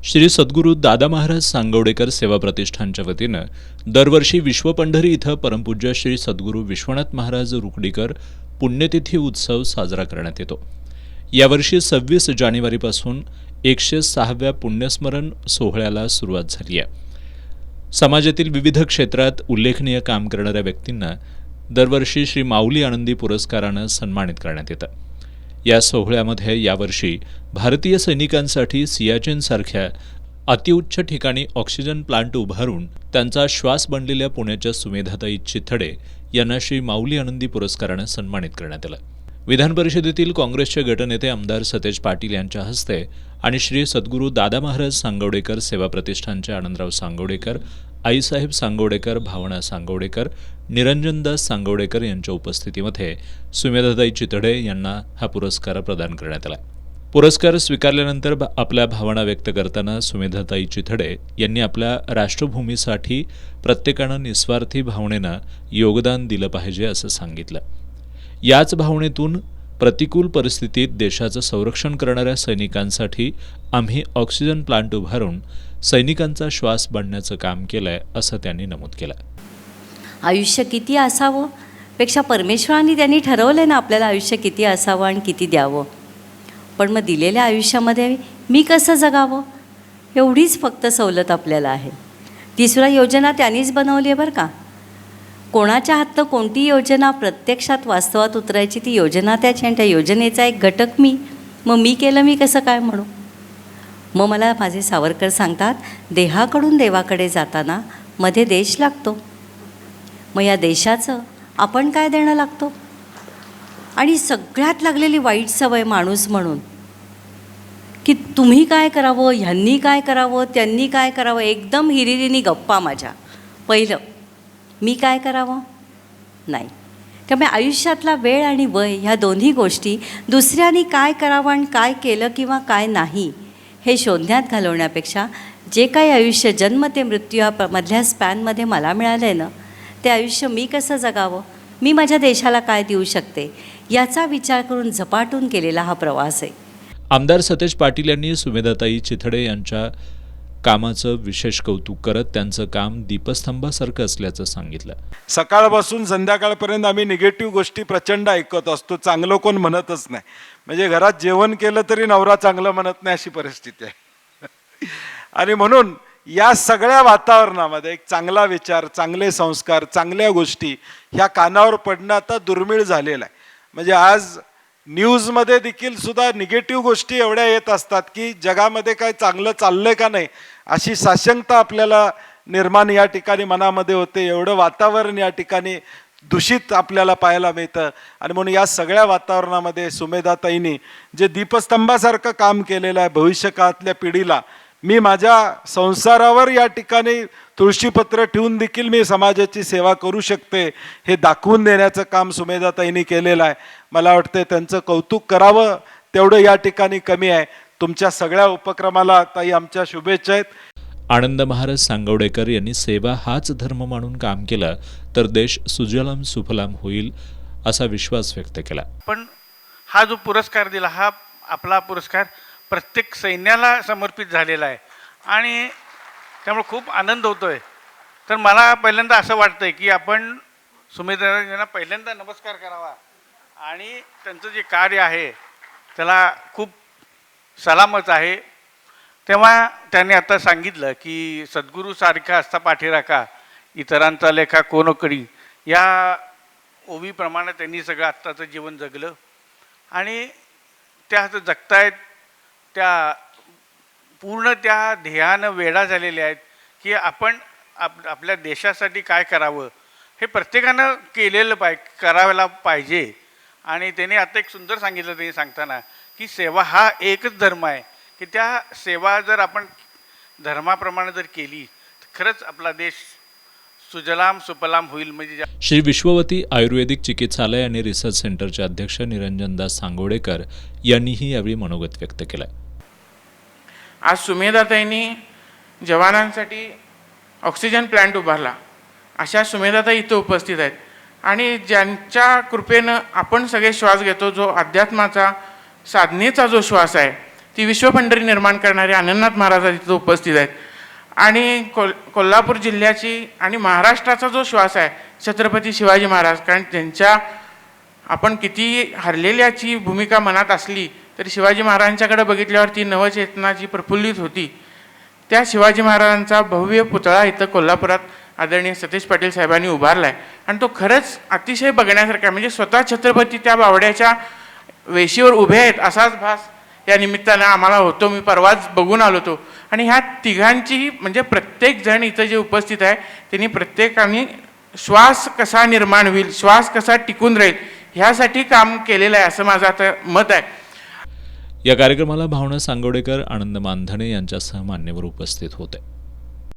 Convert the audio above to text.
श्री सद्गुरू दादा महाराज सांगवडेकर सेवा प्रतिष्ठानच्या वतीनं दरवर्षी विश्व पंढरी इथं परमपूज्य श्री सद्गुरू विश्वनाथ महाराज रुकडीकर पुण्यतिथी उत्सव साजरा करण्यात येतो। यावर्षी 26 जानेवारीपासून 106व्या पुण्यस्मरण सोहळ्याला सुरुवात झाली आहे। समाजातील विविध क्षेत्रात उल्लेखनीय काम करणाऱ्या व्यक्तींना दरवर्षी श्री माऊली आनंदी पुरस्कारानं सन्मानित करण्यात येतं। या सोहळ्यामध्ये यावर्षी भारतीय सैनिकांसाठी सियाचीनसारख्या अतिउच्च ठिकाणी ऑक्सिजन प्लांट उभारून त्यांचा श्वास बनलेल्या पुण्याच्या सुमेधाताई चिथडे यांना श्री माऊली आनंदी पुरस्कारानं सन्मानित करण्यात आलं। विधान परिषदेतील काँग्रेसचे गटनेते आमदार सतेज पाटील यांच्या हस्ते आणि श्री सद्गुरू दादा महाराज सांगवडेकर सेवा प्रतिष्ठानचे आनंदराव सांगवडेकर, आईसाहेब सांगवडेकर, भावना सांगवडेकर, निरंजनदास सांगवडेकर यांच्या उपस्थितीमध्ये सुमेधाताई चिथडे यांना हा पुरस्कार प्रदान करण्यात आला। पुरस्कार स्वीकारल्यानंतर आपल्या भावना व्यक्त करताना सुमेधाताई चिथडे यांनी आपल्या राष्ट्रभूमीसाठी प्रत्येकानं निस्वार्थी भावनेनं योगदान दिलं पाहिजे असं सांगितलं। याच भावनेतून प्रतिकूल परिस्थितीत देशाचं संरक्षण करणाऱ्या सैनिकांसाठी आम्ही ऑक्सिजन प्लांट उभारून सैनिकांचा श्वास बनण्याचं काम केलंय असं त्यांनी नमूद केलं। आयुष्य किती असावं पेक्षा परमेश्वराने त्यांनी ठरवलं ना आपल्याला आयुष्य किती असावं आणि किती द्यावं। पण मग दिलेल्या आयुष्यामध्ये मी कसं जगावं एवढीच फक्त सवलत आपल्याला आहे। ती सुद्धा योजना त्यांनीच बनवली आहे बरं का। कोणाच्या हातनं कोणती योजना प्रत्यक्षात वास्तवात उतरायची ती योजना त्याची, आणि त्या योजनेचा एक घटक मग मी केलं मी कसं काय म्हणू। मग मला माझे सावरकर सांगतात, देहाकडून देवाकडे जाताना मध्ये देश लागतो। मग या देशाचं आपण काय देणं लागतो। आणि सगळ्यात लागलेली वाईट सवय माणूस म्हणून की तुम्ही काय करावं, ह्यांनी काय करावं, त्यांनी काय करावं, एकदम हिरिरीनी गप्पा माझ्या। पहिलं मी काय करावं नाही। त्यामुळे आयुष्यातला वेळ आणि वय ह्या दोन्ही गोष्टी दुसऱ्यांनी काय करावं आणि काय केलं किंवा काय नाही हे शोधण्यात घालवण्यापेक्षा जे काही आयुष्य जन्म ते मृत्यू या मधल्या स्पॅनमध्ये मला मिळालं आहे ना, ते आयुष्य मी कसं जगावं, मी माझ्या देशाला काय देऊ शकते याचा विचार करून झपाटून केलेला हा प्रवास आहे। आमदार सतेज पाटील यांनी सुमेधाताई चिथडे यांच्या कामाचं विशेष कौतुक करत त्यांचं काम दीपस्तंभासारखं असल्याचं सांगितलं। सकाळपासून संध्याकाळपर्यंत आम्ही निगेटिव्ह गोष्टी प्रचंड ऐकत असतो, चांगलं कोण म्हणतच नाही। म्हणजे घरात जेवण केलं तरी नवरा चांगलं म्हणत नाही अशी परिस्थिती आहे। आणि म्हणून या सगळ्या वातावरणामध्ये एक चांगला विचार, चांगले संस्कार, चांगल्या गोष्टी ह्या कानावर पडणं आता दुर्मिळ झालेलं आहे। म्हणजे आज न्यूजमध्ये देखील सुद्धा निगेटिव्ह गोष्टी एवढ्या येत असतात की जगामध्ये काय चांगलं चाललंय का नाही अशी साशंकता आपल्याला निर्माण या ठिकाणी मनामध्ये होते। एवढं वातावरण या ठिकाणी दूषित आपल्याला पाहायला मिळतं। आणि म्हणून या सगळ्या वातावरणामध्ये सुमेधाताईंनी जे दीपस्तंभासारखं काम केलेलं आहे भविष्यकाळातल्या पिढीला, मी माझ्या संसारावर या ठिकाणी तुळशीपत्र ठेवून देखील मी समाजाची सेवा करू शकते हे दाखवून देण्याचं काम सुमेधाताईंनी केलेलं आहे। मला वाटतं त्यांचं कौतुक करावं तेवढं या ठिकाणी कमी आहे। तुमच्या सगळ्या उपक्रमाला ताई आमच्या शुभेच्छा आहेत। आनंद महाराज सांगवडेकर यांनी सेवा हाच धर्म मानून काम केलं तर देश सुजलाम सुफलाम होईल असा विश्वास व्यक्त केला। पण हा जो पुरस्कार दिला हा आपला पुरस्कार प्रत्येक सैन्याला समर्पित झालेला आहे आणि त्यामुळे खूप आनंद होतोय। तर मला पहिल्यांदा असं वाटतंय की आपण सुमेधाताईंना पहिल्यांदा नमस्कार करावा आणि त्यांचं जे कार्य आहे त्याला खूप सलामच आहे। तेव्हा त्यांनी आता सांगितलं की सद्गुरूसारखा असता पाठीराखा इतरांचा लेखा कोणकडी या ओवीप्रमाणे त्यांनी सगळं आत्ताचं जीवन जगलं आणि त्या जगतायत त्या पूर्ण त्या ध्येयानं वेडा झालेले आहेत की आपण आपल्या देशासाठी काय करावं हे प्रत्येकानं केलेलं करायला पाहिजे। आणि त्याने आता एक सुंदर सांगितलं त्यांनी सांगताना की सेवा हा एकच धर्म आहे की त्या सेवा जर आपण धर्माप्रमाणे जर केली तर खरंच आपला देश सुजलाम सुफलाम होईल। म्हणजे श्री विश्ववती आयुर्वेदिक चिकित्सालय आणि रिसर्च सेंटरचे अध्यक्ष निरंजनदास सांगवडेकर यांनीही यावेळी मनोगत व्यक्त केलं। आज सुमेधाताईंनी जवानांसाठी ऑक्सिजन प्लांट उभारला, अशा सुमेधाताई इथं उपस्थित आहेत आणि ज्यांच्या कृपेनं आपण सगळे श्वास घेतो, जो अध्यात्माचा साधनेचा जो श्वास आहे ती विश्वपंढरी निर्माण करणारे अनंतनाथ महाराज तिथं उपस्थित आहेत. आणि कोल्हापूर जिल्ह्याची आणि महाराष्ट्राचा जो श्वास आहे छत्रपती शिवाजी महाराज, कारण त्यांच्या आपण किती हरलेल्याची भूमिका मनात असली तरी शिवाजी महाराजांच्याकडे बघितल्यावर ती नवचेतना जी प्रफुल्लित होती, त्या शिवाजी महाराजांचा भव्य पुतळा इथं कोल्हापुरात आदरणीय सतीश पाटील साहेबांनी उभारला आहे. आणि तो खरंच अतिशय बघण्यासारखा आहे. म्हणजे स्वतः छत्रपती त्या बावड्याच्या वेशीवर उभे आहेत असाच भास या निमित्तानं आम्हाला होतो. मी परवाच बघून आलो तो. आणि ह्या तिघांचीही म्हणजे प्रत्येक जण इथं जे उपस्थित आहे त्यांनी प्रत्येकाने श्वास कसा निर्माण होईल, श्वास कसा टिकून राहील ह्यासाठी काम केलेलं आहे असं माझं आता मत आहे. या कार्यक्रमाला भावना सांगोडेकर, आनंद मानधने यांच्यासह मान्यवर उपस्थित होते.